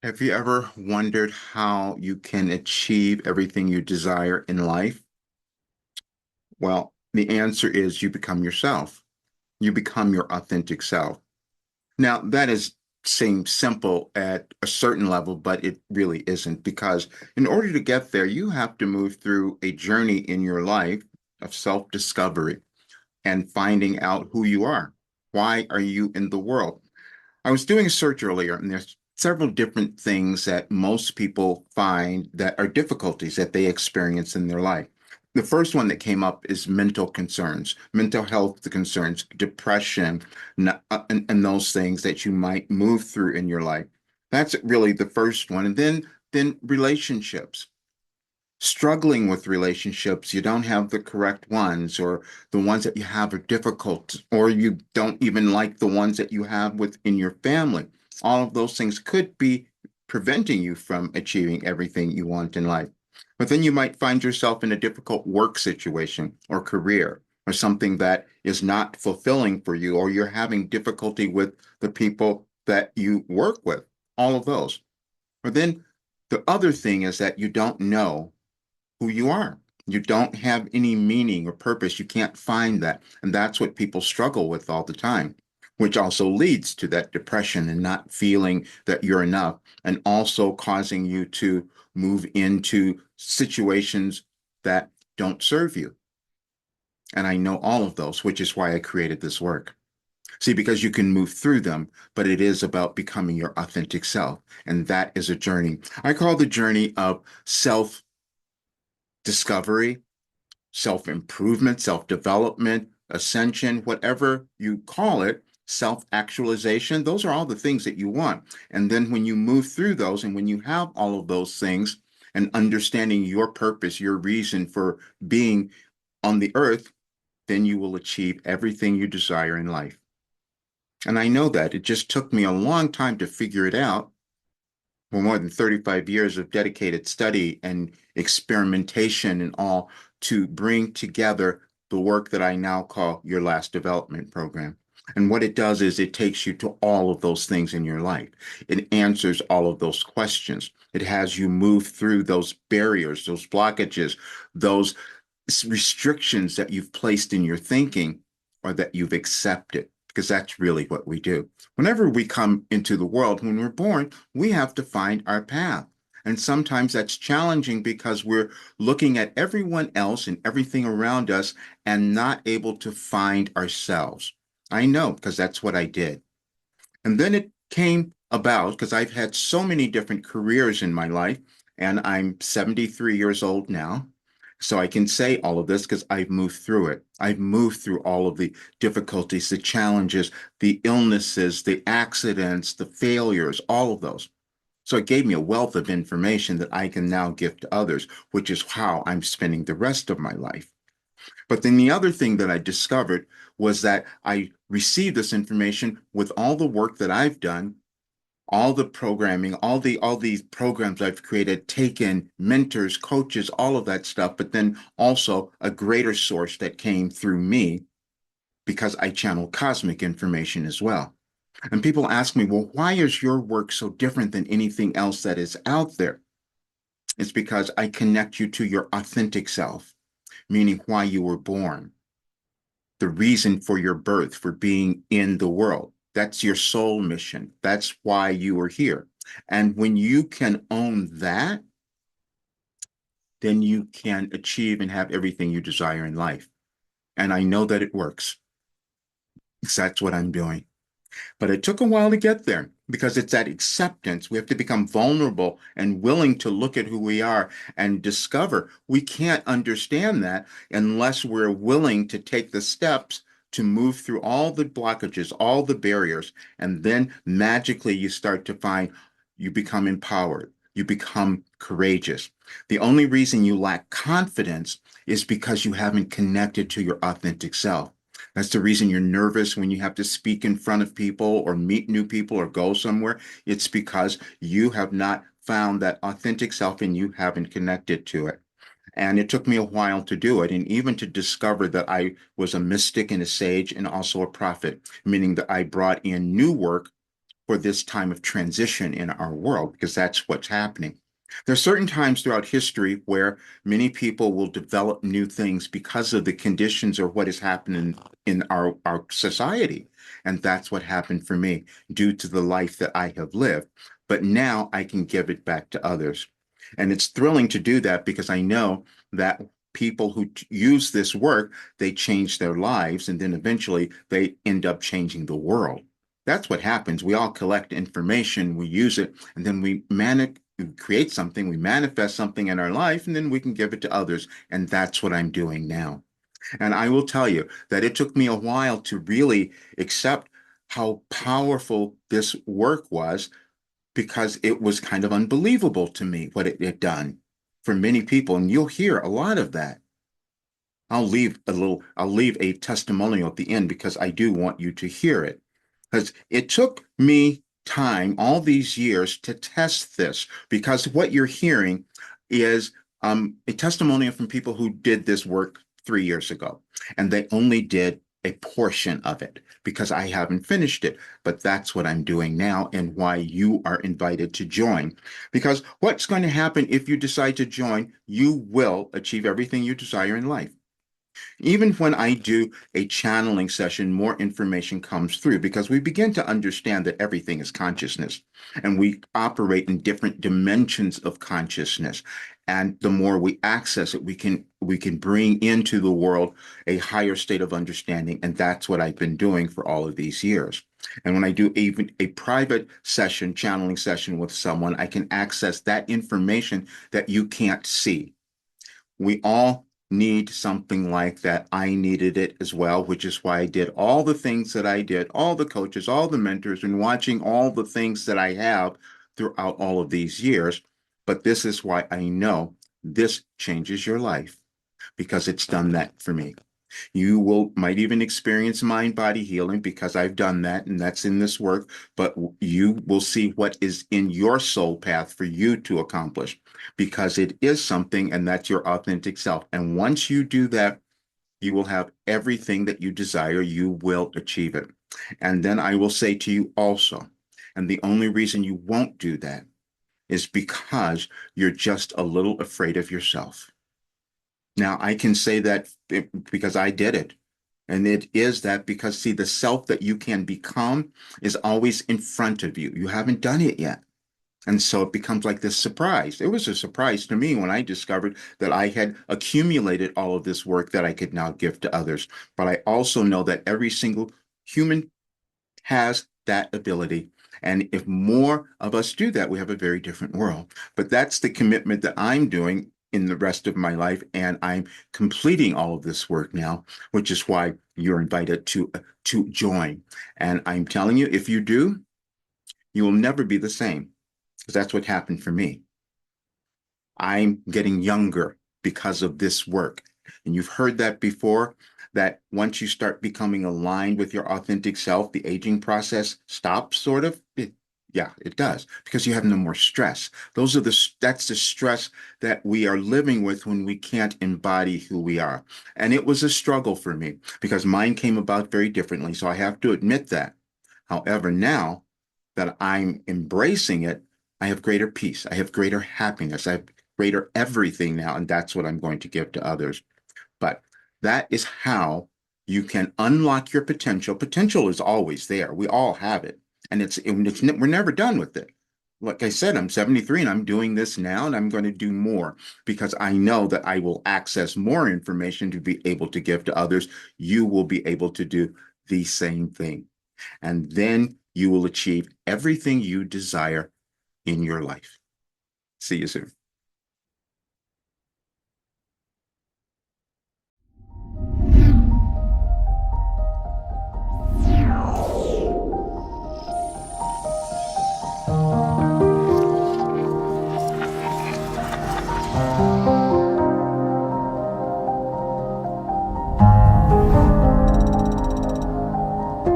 Have you ever wondered how you can achieve everything you desire in life? Well, the answer is you become yourself. You become your authentic self. Now, that is seems simple at a certain level, but it really isn't because in order to get there, you have to move through a journey in your life of self-discovery and finding out who you are. Why are you in the world? I was doing a search earlier, and there's several different things that most people find that are difficulties that they experience in their life. The first one that came up is mental concerns, mental health concerns, depression, and those things that you might move through in your life. That's really the first one. And then relationships, struggling with relationships, you don't have the correct ones, or the ones that you have are difficult, or you don't even like the ones that you have within your family. All of those things could be preventing you from achieving everything you want in life. But then you might find yourself in a difficult work situation or career or something that is not fulfilling for you, or you're having difficulty with the people that you work with, all of those. But then the other thing is that you don't know who you are. You don't have any meaning or purpose. You can't find that. And that's what people struggle with all the time, which also leads to that depression and not feeling that you're enough, and also causing you to move into situations that don't serve you. And I know all of those, which is why I created this work. See, because you can move through them, but it is about becoming your authentic self. And that is a journey. I call the journey of self discovery, self improvement, self development, ascension, whatever you call it, self actualization. Those are all the things that you want. And then when you move through those, and when you have all of those things and understanding your purpose, your reason for being on the earth, then you will achieve everything you desire in life. And I know that it just took me a long time to figure it out, for more than 35 years of dedicated study and experimentation and all, to bring together the work that I now call your last development program. And what it does is it takes you to all of those things in your life. It answers all of those questions. It has you move through those barriers, those blockages, those restrictions that you've placed in your thinking or that you've accepted, because that's really what we do. Whenever we come into the world, when we're born, we have to find our path. And sometimes that's challenging because we're looking at everyone else and everything around us and not able to find ourselves. I know because that's what I did. And then it came about because I've had so many different careers in my life, and I'm 73 years old now. So I can say all of this because I've moved through it. I've moved through all of the difficulties, the challenges, the illnesses, the accidents, the failures, all of those. So it gave me a wealth of information that I can now give to others, which is how I'm spending the rest of my life. But then the other thing that I discovered was that I received this information with all the work that I've done, all the programming, all these programs I've created, taken mentors, coaches, all of that stuff, but then also a greater source that came through me because I channel cosmic information as well. And people ask me, well, why is your work so different than anything else that is out there? It's because I connect you to your authentic self, meaning why you were born, the reason for your birth, for being in the world. That's your soul mission. That's why you are here. And when you can own that, then you can achieve and have everything you desire in life. And I know that it works. Because that's what I'm doing. But it took a while to get there because it's that acceptance. We have to become vulnerable and willing to look at who we are and discover we can't understand that unless we're willing to take the steps to move through all the blockages, all the barriers. And then magically you start to find you become empowered. You become courageous. The only reason you lack confidence is because you haven't connected to your authentic self. That's the reason you're nervous when you have to speak in front of people or meet new people or go somewhere. It's because you have not found that authentic self and you haven't connected to it. And it took me a while to do it, and even to discover that I was a mystic and a sage and also a prophet, meaning that I brought in new work for this time of transition in our world, because that's what's happening. There are certain times throughout history where many people will develop new things because of the conditions or what is happening in our society. And that's what happened for me due to the life that I have lived. But now I can give it back to others. And it's thrilling to do that because I know that people who use this work, they change their lives, and then eventually they end up changing the world. That's what happens. We all collect information, we use it, and then we create something, we manifest something in our life, and then we can give it to others. And that's what I'm doing now. And I will tell you that it took me a while to really accept how powerful this work was, because it was kind of unbelievable to me what it had done for many people. And you'll hear a lot of that. I'll leave a testimonial at the end because I do want you to hear it. Because it took me time, all these years, to test this, because what you're hearing is a testimonial from people who did this work 3 years ago, and they only did a portion of it because I haven't finished it. But that's what I'm doing now and why you are invited to join. Because what's going to happen if you decide to join, you will achieve everything you desire in life. Even when I do a channeling session, more information comes through because we begin to understand that everything is consciousness and we operate in different dimensions of consciousness. And the more we access it, we can bring into the world a higher state of understanding. And that's what I've been doing for all of these years. And when I do even a private session, channeling session with someone, I can access that information that you can't see. We all need something like that. I needed it as well, which is why I did all the things that I did, all the coaches, all the mentors, and watching all the things that I have throughout all of these years. But this is why I know this changes your life, because it's done that for me. You might even experience mind body healing because I've done that, and that's in this work, but you will see what is in your soul path for you to accomplish, because it is something, and that's your authentic self. And once you do that, you will have everything that you desire. You will achieve it. And then I will say to you also, and the only reason you won't do that is because you're just a little afraid of yourself. Now, I can say that because I did it. And it is that because, see, the self that you can become is always in front of you. You haven't done it yet. And so it becomes like this surprise. It was a surprise to me when I discovered that I had accumulated all of this work that I could now give to others. But I also know that every single human has that ability. And if more of us do that, we have a very different world. But that's the commitment that I'm doing in the rest of my life. And I'm completing all of this work now, which is why you're invited to join. And I'm telling you, if you do, you will never be the same, because that's what happened for me. I'm getting younger because of this work. And you've heard that before, that once you start becoming aligned with your authentic self, the aging process stops, sort of. Yeah, it does, because you have no more stress. That's the stress that we are living with when we can't embody who we are. And it was a struggle for me because mine came about very differently. So I have to admit that. However, now that I'm embracing it, I have greater peace. I have greater happiness. I have greater everything now. And that's what I'm going to give to others. But that is how you can unlock your potential. Potential is always there. We all have it. And we're never done with it. Like I said, I'm 73 and I'm doing this now, and I'm going to do more because I know that I will access more information to be able to give to others. You will be able to do the same thing. And then you will achieve everything you desire in your life. See you soon.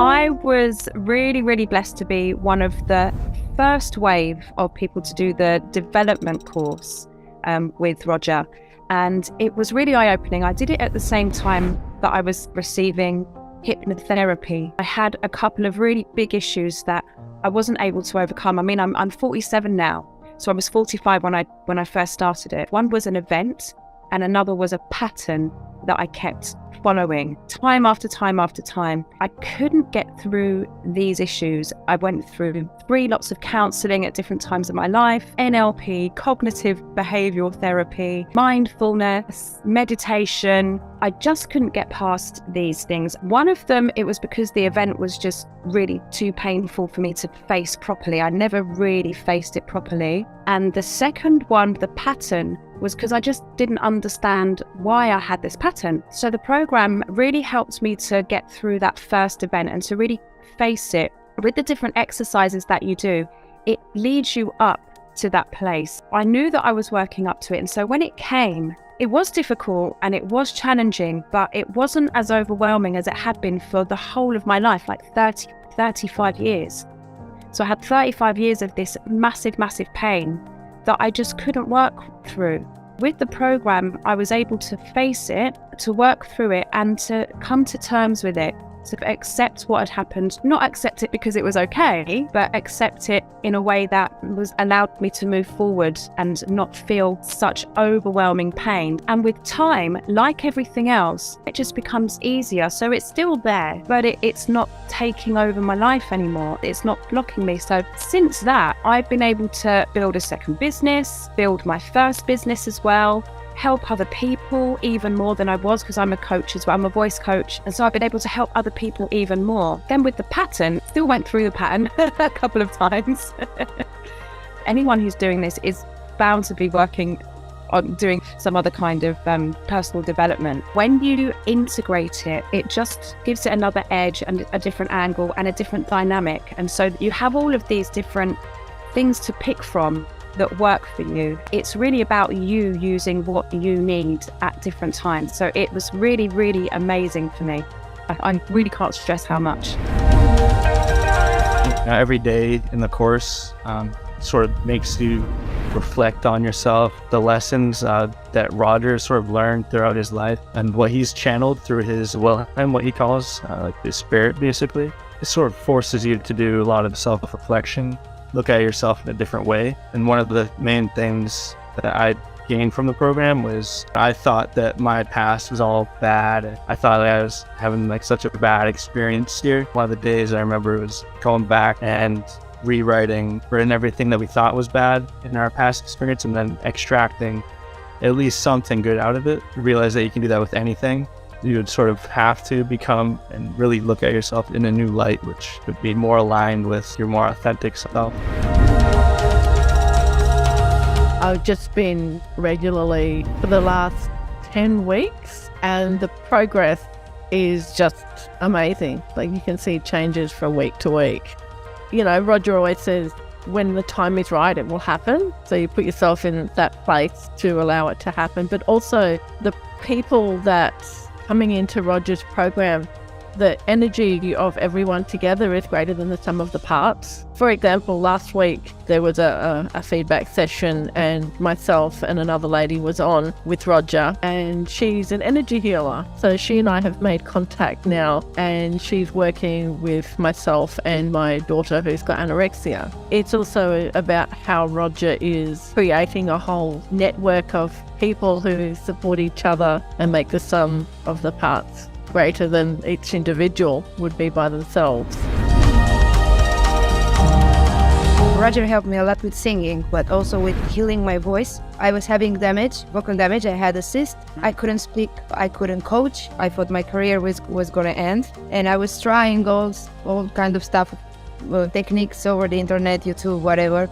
I was really, really blessed to be one of the first wave of people to do the development course with Roger. And it was really eye-opening. I did it at the same time that I was receiving hypnotherapy. I had a couple of really big issues that I wasn't able to overcome. I mean, I'm 47 now, so I was 45 when I first started it. One was an event, and another was a pattern that I kept following time after time after time. I couldn't get through these issues. I went through 3 lots of counseling at different times of my life, NLP, cognitive behavioral therapy, mindfulness, meditation. I just couldn't get past these things. One of them, it was because the event was just really too painful for me to face properly. I never really faced it properly. And the second one, the pattern, was because I just didn't understand why I had this pattern. So the program really helped me to get through that first event and to really face it. With the different exercises that you do, it leads you up to that place. I knew that I was working up to it. And so when it came, it was difficult and it was challenging, but it wasn't as overwhelming as it had been for the whole of my life, like 35 years. So I had 35 years of this massive, massive pain that I just couldn't work through. With the program, I was able to face it, to work through it, and to come to terms with it, to accept what had happened. Not accept it because it was okay, but accept it in a way that was allowed me to move forward and not feel such overwhelming pain. And with time, like everything else, it just becomes easier. So it's still there, but it's not taking over my life anymore. It's not blocking me. So since that, I've been able to build a second business, build my first business as well, help other people even more than I was, because I'm a coach as well. I'm a voice coach. And so I've been able to help other people even more. Then with the pattern, still went through the pattern a couple of times. Anyone who's doing this is bound to be working on doing some other kind of personal development. When you integrate it, it just gives it another edge and a different angle and a different dynamic. And so you have all of these different things to pick from that work for you. It's really about you using what you need at different times. So it was really, really amazing for me. I really can't stress how much. Every day in the course sort of makes you reflect on yourself, the lessons that Roger sort of learned throughout his life and what he's channeled through his and what he calls like his spirit, basically. It sort of forces you to do a lot of self-reflection, look at yourself in a different way. And one of the main things that I gained from the program was I thought that my past was all bad. I thought I was having like such a bad experience here. One of the days I remember was going back and rewriting everything that we thought was bad in our past experience and then extracting at least something good out of it. Realize that you can do that with anything. You would sort of have to become and really look at yourself in a new light, which would be more aligned with your more authentic self. I've just been regularly for the last 10 weeks and the progress is just amazing. Like you can see changes from week to week. You know, Roger always says, when the time is right, it will happen. So you put yourself in that place to allow it to happen. But also the people that coming into Roger's program, the energy of everyone together is greater than the sum of the parts. For example, last week there was a feedback session and myself and another lady was on with Roger, and she's an energy healer. So she and I have made contact now, and she's working with myself and my daughter who's got anorexia. It's also about how Roger is creating a whole network of people who support each other and make the sum of the parts greater than each individual would be by themselves. Roger helped me a lot with singing, but also with healing my voice. I was having vocal damage. I had a cyst. I couldn't speak. I couldn't coach. I thought my career was going to end. And I was trying all kind of stuff, techniques over the internet, YouTube, whatever.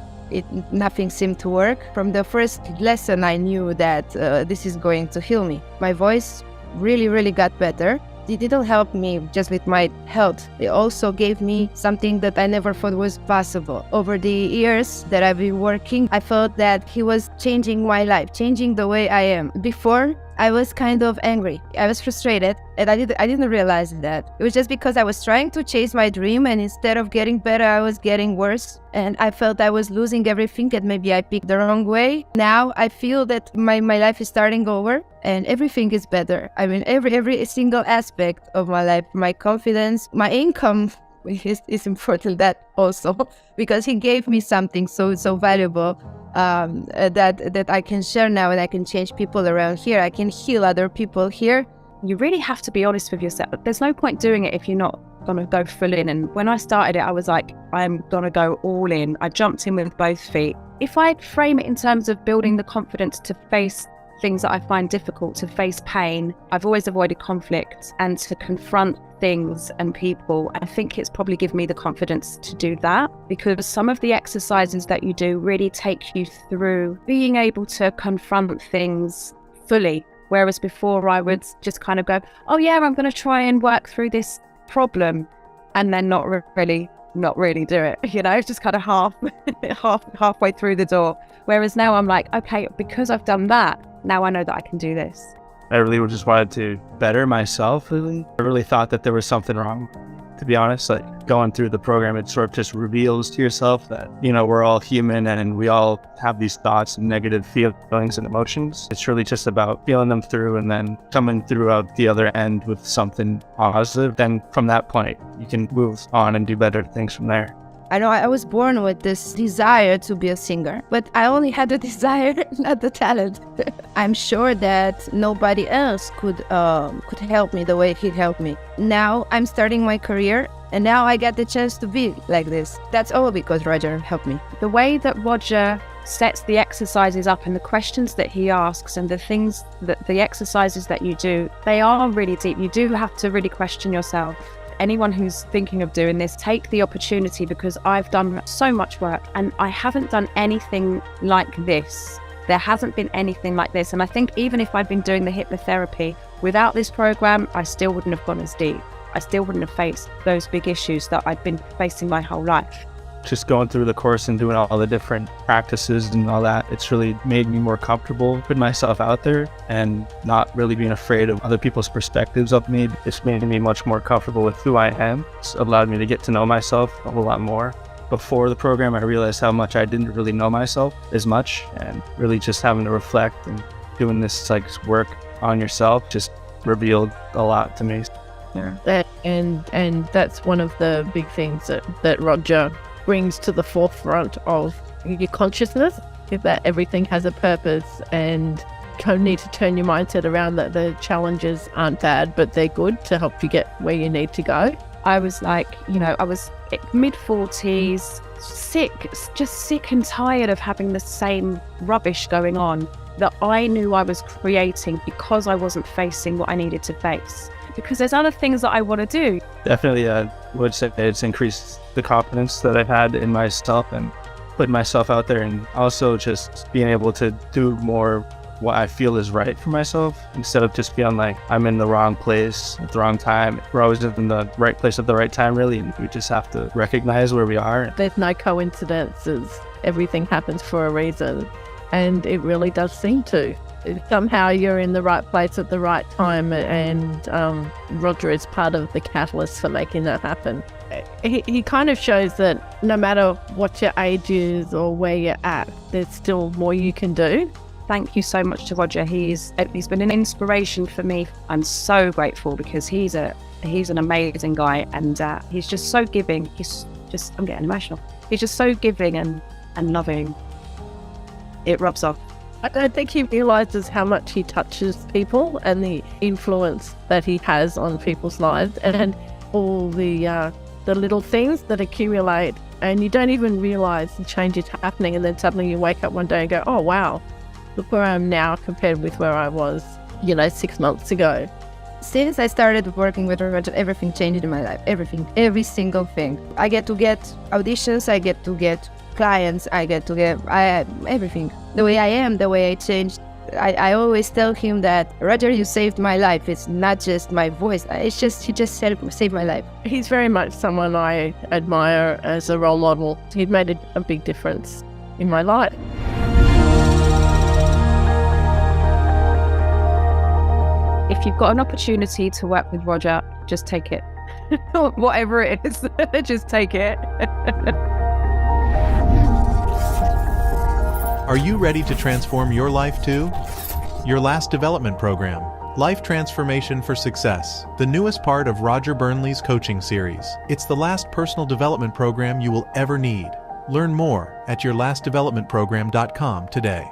Nothing seemed to work. From the first lesson, I knew that this is going to heal me. My voice really, really got better. It didn't help me just with my health. It also gave me something that I never thought was possible. Over the years that I've been working, I felt that he was changing my life, changing the way I am. Before, I was kind of angry. I was frustrated, and I didn't realize that. It was just because I was trying to chase my dream, and instead of getting better, I was getting worse. And I felt I was losing everything, and maybe I picked the wrong way. Now I feel that my life is starting over, and everything is better. I mean, every single aspect of my life, my confidence, my income is important, that also, because he gave me something so valuable. That I can share now, and I can change people around here. I can heal other people here. You really have to be honest with yourself. There's no point doing it if you're not going to go full in. And when I started it, I was like, I'm going to go all in. I jumped in with both feet. If I frame it in terms of building the confidence to face things that I find difficult, to face pain, I've always avoided conflict and to confront things and people. I think it's probably given me the confidence to do that, because some of the exercises that you do really take you through being able to confront things fully. Whereas before I would just kind of go, oh yeah, I'm going to try and work through this problem, and then not really do it, just kind of halfway through the door. Whereas now I'm like, okay, because I've done that, now I know that I can do this. I really just wanted to better myself, really. I really thought that there was something wrong, to be honest. Like, going through the program, it sort of just reveals to yourself that, we're all human and we all have these thoughts and negative feelings and emotions. It's really just about feeling them through and then coming through out the other end with something positive. Then from that point, you can move on and do better things from there. I know I was born with this desire to be a singer, but I only had the desire, not the talent. I'm sure that nobody else could help me the way he helped me. Now I'm starting my career, and now I get the chance to be like this. That's all because Roger helped me. The way that Roger sets the exercises up and the questions that he asks and the exercises that you do, they are really deep. You do have to really question yourself. Anyone who's thinking of doing this, take the opportunity, because I've done so much work and I haven't done anything like this. There hasn't been anything like this. And I think even if I'd been doing the hypnotherapy without this program, I still wouldn't have gone as deep. I still wouldn't have faced those big issues that I'd been facing my whole life. Just going through the course and doing all the different practices and all that, it's really made me more comfortable putting myself out there and not really being afraid of other people's perspectives of me. It's made me much more comfortable with who I am. It's allowed me to get to know myself a whole lot more. Before the program, I realized how much I didn't really know myself as much, and really just having to reflect and doing this work on yourself just revealed a lot to me. Yeah. And that's one of the big things that Roger brings to the forefront of your consciousness, is that everything has a purpose, and you need to turn your mindset around that the challenges aren't bad, but they're good to help you get where you need to go. I was like, I was mid-40s, sick and tired of having the same rubbish going on that I knew I was creating because I wasn't facing what I needed to face. Because there's other things that I want to do. Definitely, I would say it's increased the confidence that I've had in myself and putting myself out there, and also just being able to do more what I feel is right for myself, instead of just feeling like I'm in the wrong place at the wrong time. We're always in the right place at the right time, really, and we just have to recognize where we are. There's no coincidences. Everything happens for a reason, and it really does seem to. Somehow you're in the right place at the right time, and Roger is part of the catalyst for making that happen. He kind of shows that no matter what your age is or where you're at, there's still more you can do. Thank you so much to Roger. He's been an inspiration for me. I'm so grateful, because he's an amazing guy, and he's just so giving. I'm getting emotional. He's just so giving and loving. It rubs off. I don't think he realizes how much he touches people and the influence that he has on people's lives, and all the little things that accumulate, and you don't even realize the change is happening, and then suddenly you wake up one day and go, oh wow, look where I am now compared with where I was, 6 months ago. Since I started working with Roger, everything changed in my life. Everything, every single thing. I get to get auditions, I get to get clients, I get to get everything. The way I am, the way I changed. I always tell him that, Roger, you saved my life. It's not just my voice. He just saved my life. He's very much someone I admire as a role model. He made a big difference in my life. If you've got an opportunity to work with Roger, just take it. Whatever it is, just take it. Are you ready to transform your life too? Your Last Development Program, Life Transformation for Success, the newest part of Roger Burnley's coaching series. It's the last personal development program you will ever need. Learn more at yourlastdevelopmentprogram.com today.